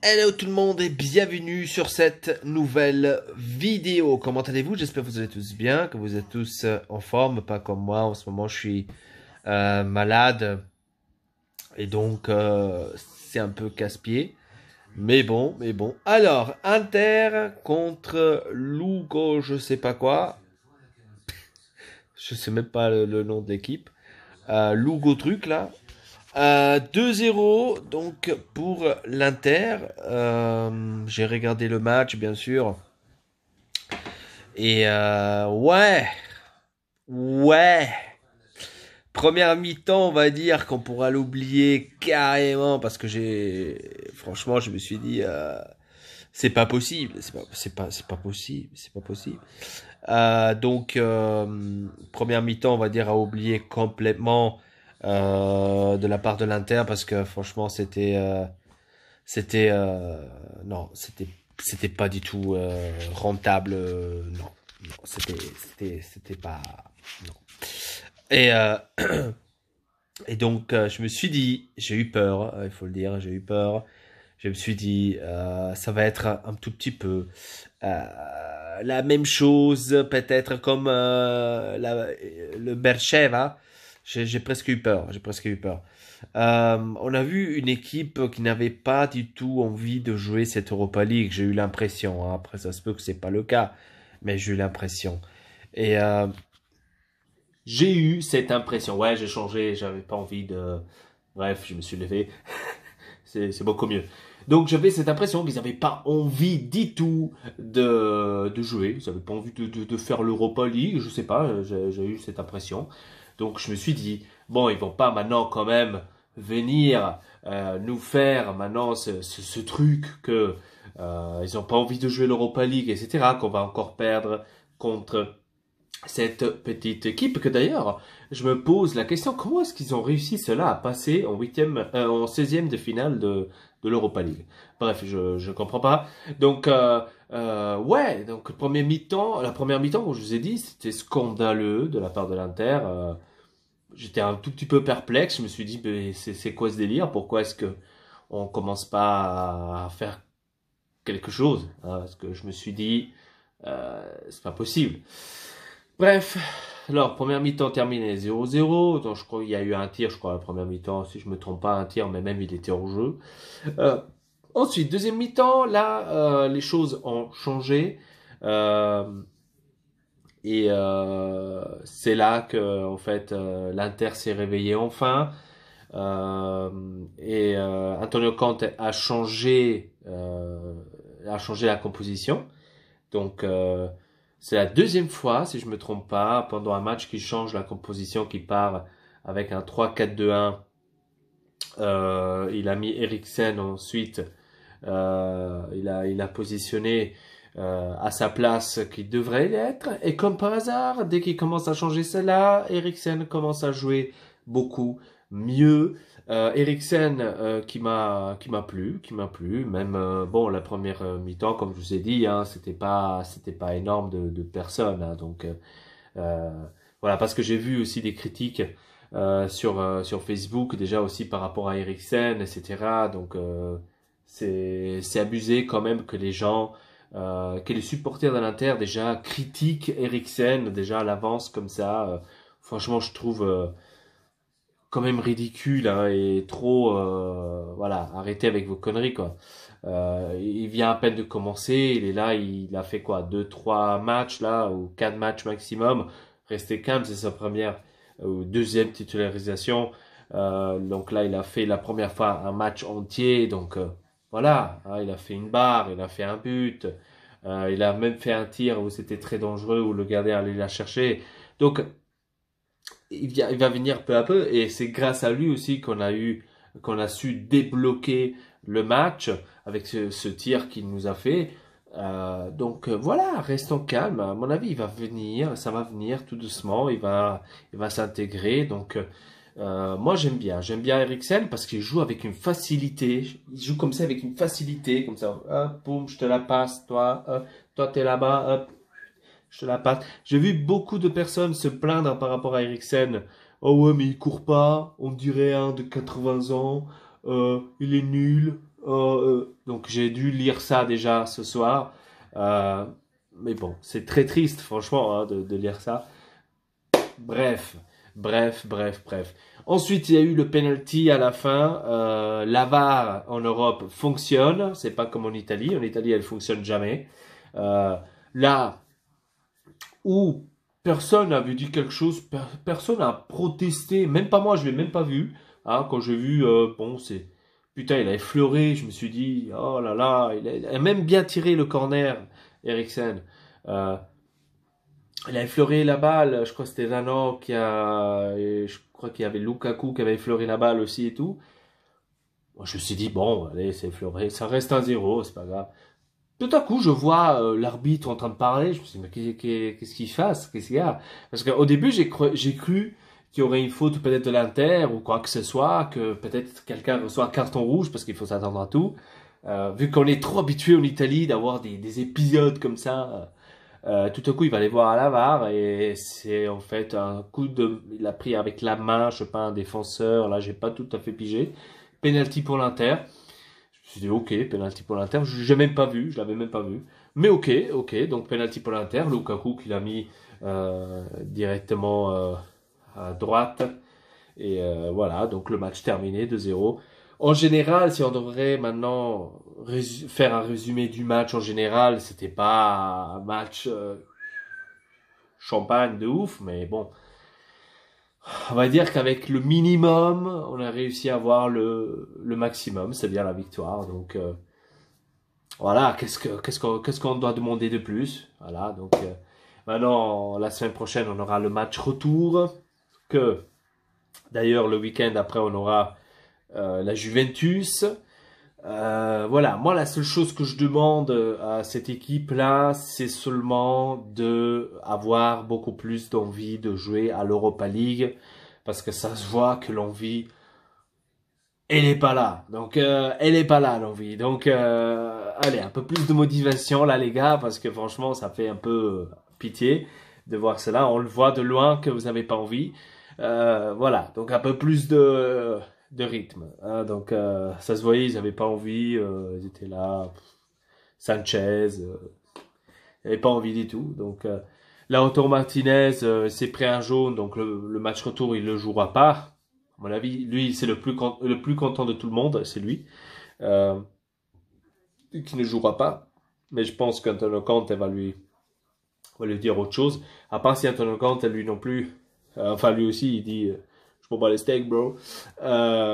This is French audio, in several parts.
Hello tout le monde et bienvenue sur cette nouvelle vidéo. Comment allez-vous? J'espère que vous allez tous bien, que vous êtes tous en forme, pas comme moi. En ce moment, je suis malade et donc c'est un peu casse-pied. Mais bon. Alors, Inter contre Lugo, je sais pas quoi. Je sais même pas le nom de l'équipe. Lugo truc là. 2-0 donc pour l'Inter. J'ai regardé le match bien sûr. Et ouais. Première mi-temps, on va dire qu'on pourra l'oublier carrément parce que franchement, je me suis dit, c'est pas possible, c'est pas possible, c'est pas possible. Donc, première mi-temps, on va dire à oublier complètement de la part de l'Inter parce que franchement, c'était, non, c'était pas du tout rentable, non, non, c'était pas, non. Et et donc, je me suis dit, j'ai eu peur, il faut le dire, j'ai eu peur. Je me suis dit, ça va être un tout petit peu la même chose, peut-être comme le Bercheva. J'ai presque eu peur, j'ai presque eu peur. On a vu une équipe qui n'avait pas du tout envie de jouer cette Europa League. J'ai eu l'impression, hein. Après, ça se peut que c'est pas le cas, mais j'ai eu l'impression. Et j'ai eu cette impression. Ouais, j'ai changé, j'avais pas envie de. Bref, je me suis levé. C'est beaucoup mieux. Donc j'avais cette impression qu'ils n'avaient pas envie du tout de jouer. Ils n'avaient pas envie de faire l'Europa League. Je sais pas, j'ai eu cette impression. Donc je me suis dit, bon, ils vont pas maintenant quand même venir nous faire maintenant ce truc que ils n'ont pas envie de jouer l'Europa League, etc. Qu'on va encore perdre contre cette petite équipe que d'ailleurs, je me pose la question, comment est-ce qu'ils ont réussi cela à passer en 16e de finale de l'Europa League? Bref, je comprends pas. Donc, ouais, donc la première mi-temps, comme je vous ai dit, c'était scandaleux de la part de l'Inter. J'étais un tout petit peu perplexe. Je me suis dit, mais c'est quoi ce délire? Pourquoi est-ce que on commence pas à faire quelque chose, hein? Parce que je me suis dit, c'est pas possible. Bref, alors première mi-temps terminée 0-0. Donc je crois qu'il y a eu un tir, je crois, la première mi-temps, si je me trompe pas, un tir, mais même il était hors jeu. Euh, Ensuite, deuxième mi-temps, là, les choses ont changé. Euh, c'est là que, en fait, l'Inter s'est réveillé enfin. Antonio Conte a changé la composition. Donc, c'est la deuxième fois, si je me trompe pas, pendant un match qui change la composition, qui part avec un 3-4-2-1. Il a mis Eriksen ensuite. Il a positionné à sa place qui devrait l'être. Et comme par hasard, dès qu'il commence à changer cela, Eriksen commence à jouer beaucoup mieux. Eriksen qui m'a plu. Même bon, la première mi-temps, comme je vous ai dit, hein, c'était pas énorme de personnes. Hein, donc euh, voilà, parce que j'ai vu aussi des critiques sur Facebook déjà aussi par rapport à Eriksen, etc. Donc c'est abusé quand même que les gens, que les supporters de l'Inter déjà critiquent Eriksen déjà à l'avance comme ça. Franchement, je trouve quand même ridicule, hein, et trop, voilà, arrêtez avec vos conneries quoi. Il vient à peine de commencer, il est là, il a fait quoi, deux, trois matchs là ou quatre matchs maximum. Restez calme, c'est sa première ou deuxième titularisation. Donc là, il a fait la première fois un match entier, donc voilà, hein, il a fait une barre, il a fait un but, il a même fait un tir où c'était très dangereux où le gardien allait la chercher. Donc il va venir peu à peu et c'est grâce à lui aussi qu'on a su débloquer le match avec ce tir qu'il nous a fait. Donc voilà, restons calmes. À mon avis, il va venir, ça va venir tout doucement. Il va s'intégrer. Donc moi j'aime bien Eriksen parce qu'il joue avec une facilité. Il joue comme ça avec une facilité, comme ça. Hop, boum, je te la passe, toi. Toi t'es là-bas. Hop, je te la passe. J'ai vu beaucoup de personnes se plaindre par rapport à Eriksen. Oh ouais, mais il court pas. On dirait un de 80 ans. Il est nul. Donc j'ai dû lire ça déjà ce soir. Euh, mais bon, c'est très triste, franchement, hein, de lire ça. Bref, bref. Ensuite, il y a eu le penalty à la fin. La VAR en Europe fonctionne. C'est pas comme en Italie. En Italie, elle fonctionne jamais. Euh, Là où personne n'avait dit quelque chose, personne n'a protesté. Même pas moi, je l'ai même pas vu. Hein, quand j'ai vu, bon, c'est putain, il a effleuré. Je me suis dit, oh là là, il a même bien tiré le corner, Eriksen. Euh, Il a effleuré la balle, je crois que c'était Zano qui a, et je crois qu'il y avait Lukaku qui avait effleuré la balle aussi et tout. Moi, je me suis dit, bon, allez, c'est effleuré, ça reste 1-0, c'est pas grave. Tout à coup, je vois l'arbitre en train de parler, je me suis dit, mais qu'est-ce qu'il fasse, qu'est-ce qu'il y a? Parce qu'au début, j'ai cru qu'il y aurait une faute peut-être de l'Inter ou quoi que ce soit, que peut-être quelqu'un reçoit un carton rouge parce qu'il faut s'attendre à tout. Vu qu'on est trop habitué en Italie d'avoir des épisodes comme ça. Tout à coup, il va aller voir à la VAR et c'est en fait un coup de, il a pris avec la main, je sais pas, un défenseur. Là, j'ai pas tout à fait pigé. Penalty pour l'Inter. Je me suis dit, ok, penalty pour l'Inter. Je l'ai même pas vu, je l'avais même pas vu. Mais ok, donc penalty pour l'Inter. Lukaku qui l'a mis directement à droite. Et voilà, donc le match terminé 2-0. En général, si on devrait maintenant faire un résumé du match en général, c'était pas un match champagne de ouf, mais bon, on va dire qu'avec le minimum, on a réussi à avoir le maximum, c'est bien la victoire. Donc voilà, qu'est-ce qu'on doit demander de plus? Voilà, donc maintenant, la semaine prochaine, on aura le match retour, que d'ailleurs le week-end après, on aura la Juventus. Voilà, moi la seule chose que je demande à cette équipe-là, c'est seulement de avoir beaucoup plus d'envie de jouer à l'Europa League, parce que ça se voit que l'envie, elle est pas là. Donc, elle est pas là l'envie. Donc, allez, un peu plus de motivation là les gars, parce que franchement, ça fait un peu pitié de voir cela. On le voit de loin que vous n'avez pas envie. Voilà, donc un peu plus de rythme. Hein. Donc ça se voyait, ils n'avaient pas envie, ils étaient là, Sanchez, ils n'avaient pas envie du tout. Donc Lautaro Martinez s'est pris un jaune, donc le match retour il ne le jouera pas. À mon avis, lui c'est le plus content de tout le monde, c'est lui, euh, qui ne jouera pas. Mais je pense qu'Antonio Conte va lui dire autre chose. À part si Antonio Conte lui non plus, enfin lui aussi il dit je m'en bats les steaks, bro.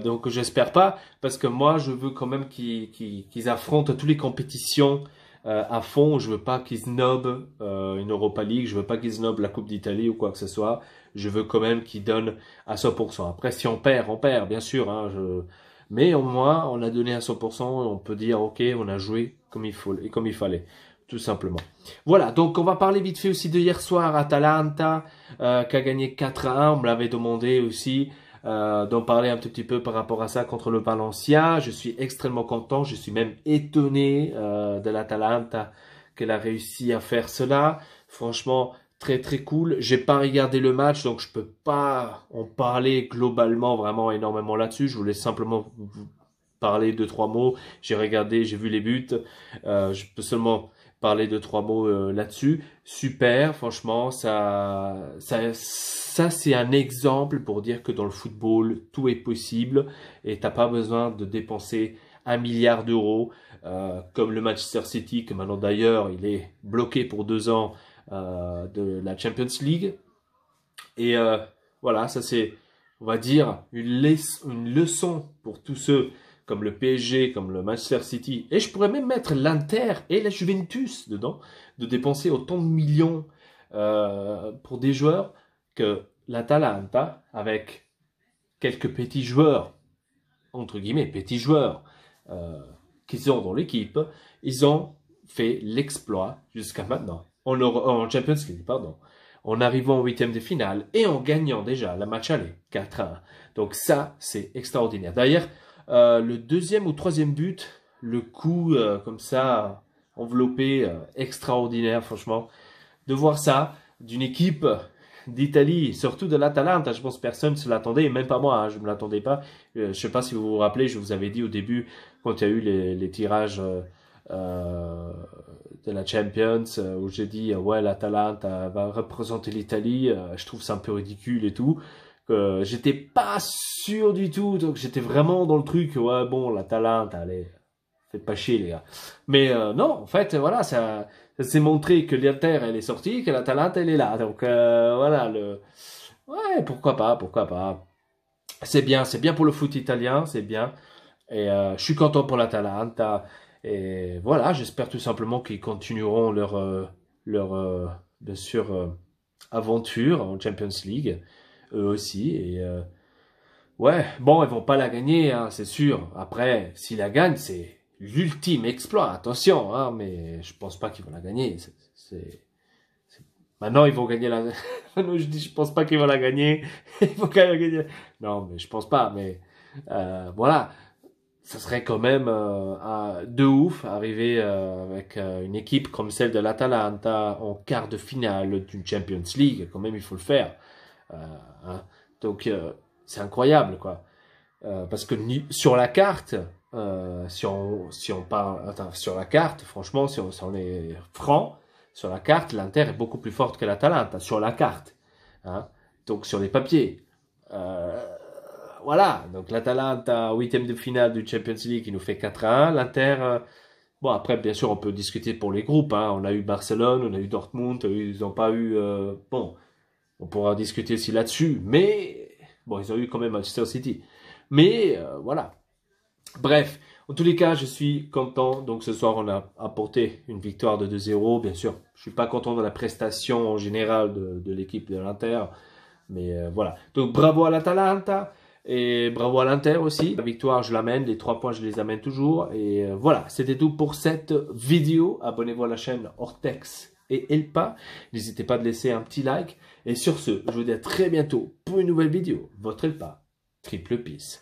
Donc j'espère pas, parce que moi je veux quand même qu'ils affrontent toutes les compétitions à fond. Je veux pas qu'ils snobent une Europa League, je veux pas qu'ils snobent la Coupe d'Italie ou quoi que ce soit. Je veux quand même qu'ils donnent à 100%. Après si on perd, bien sûr. Hein, mais au moins on a donné à 100%, on peut dire ok, on a joué comme il faut et comme il fallait, tout simplement. Voilà, donc on va parler vite fait aussi de hier soir, Atalanta, qui a gagné 4-1, on me l'avait demandé aussi, d'en parler un tout petit peu par rapport à ça contre le Valencia. Je suis extrêmement content, je suis même étonné de l'Atalanta qu'elle a réussi à faire cela. Franchement, très très cool. J'ai pas regardé le match, donc je peux pas en parler globalement vraiment énormément là-dessus. Je voulais simplement vous parler deux trois mots. J'ai regardé, j'ai vu les buts. Je peux seulement parler de trois mots là-dessus. Super, franchement, ça c'est un exemple pour dire que dans le football, tout est possible et t'as pas besoin de dépenser 1 milliard d'euros comme le Manchester City, que maintenant d'ailleurs il est bloqué pour 2 ans de la Champions League. Et voilà, ça c'est, on va dire, une leçon pour tous ceux comme le PSG, comme le Manchester City, et je pourrais même mettre l'Inter et la Juventus dedans, de dépenser autant de millions pour des joueurs que l'Atalanta, avec quelques petits joueurs, entre guillemets, petits joueurs, qu'ils ont dans l'équipe, ils ont fait l'exploit jusqu'à maintenant, en Champions League, pardon, en arrivant en huitième de finale et en gagnant déjà la match aller 4-1. Donc ça, c'est extraordinaire. D'ailleurs, le deuxième ou troisième but, le coup comme ça, enveloppé, extraordinaire, franchement. De voir ça d'une équipe d'Italie, surtout de l'Atalanta, je pense que personne ne se l'attendait, et même pas moi, hein, je ne me l'attendais pas. Je ne sais pas si vous vous rappelez, je vous avais dit au début, quand il y a eu les tirages de la Champions, où j'ai dit ouais, l'Atalanta va représenter l'Italie, je trouve ça un peu ridicule et tout. J'étais pas sûr du tout, donc j'étais vraiment dans le truc, ouais bon, l'Atalanta, allez, faites pas chier les gars. Mais non, en fait, voilà, ça s'est montré que l'Inter elle est sortie, que l'Atalanta elle est là, donc voilà, ouais, pourquoi pas, pourquoi pas. C'est bien pour le foot italien, c'est bien. Et je suis content pour l'Atalanta. Et voilà, j'espère tout simplement qu'ils continueront leur bien sûr, aventure en Champions League, eux aussi. Et ouais, bon, ils vont pas la gagner, hein, c'est sûr. Après, s'ils la gagnent, c'est l'ultime exploit. Attention, hein, mais je pense pas qu'ils vont la gagner. Maintenant, ils vont gagner la... Maintenant, je dis, je pense pas qu'ils vont la gagner. Ils vont quand même gagner. Non, mais je pense pas. Mais voilà, ça serait quand même de ouf arriver avec une équipe comme celle de l'Atalanta en quart de finale d'une Champions League. Quand même, il faut le faire. Hein. Donc, c'est incroyable, quoi. Parce que sur la carte, si on parle, attends, sur la carte, franchement, si on est franc, sur la carte, l'Inter est beaucoup plus forte que l'Atalanta, sur la carte. Hein. Donc, sur les papiers. Voilà, donc l'Atalanta, huitième de finale du Champions League, il nous fait 4-1. L'Inter, bon, après, bien sûr, on peut discuter pour les groupes. Hein. On a eu Barcelone, on a eu Dortmund, ils n'ont pas eu... bon, on pourra discuter aussi là-dessus. Mais, bon, ils ont eu quand même Manchester City. Mais, voilà. Bref, en tous les cas, je suis content. Donc, ce soir, on a apporté une victoire de 2-0. Bien sûr, je suis pas content de la prestation en général de l'équipe de l'Inter. Mais voilà. Donc, bravo à l'Atalanta. Et bravo à l'Inter aussi. La victoire, je l'amène. Les 3 points, je les amène toujours. Et voilà, c'était tout pour cette vidéo. Abonnez-vous à la chaîne Ortex et Elpa. N'hésitez pas à laisser un petit like. Et sur ce, je vous dis à très bientôt pour une nouvelle vidéo. Votre Elpa. Triple peace.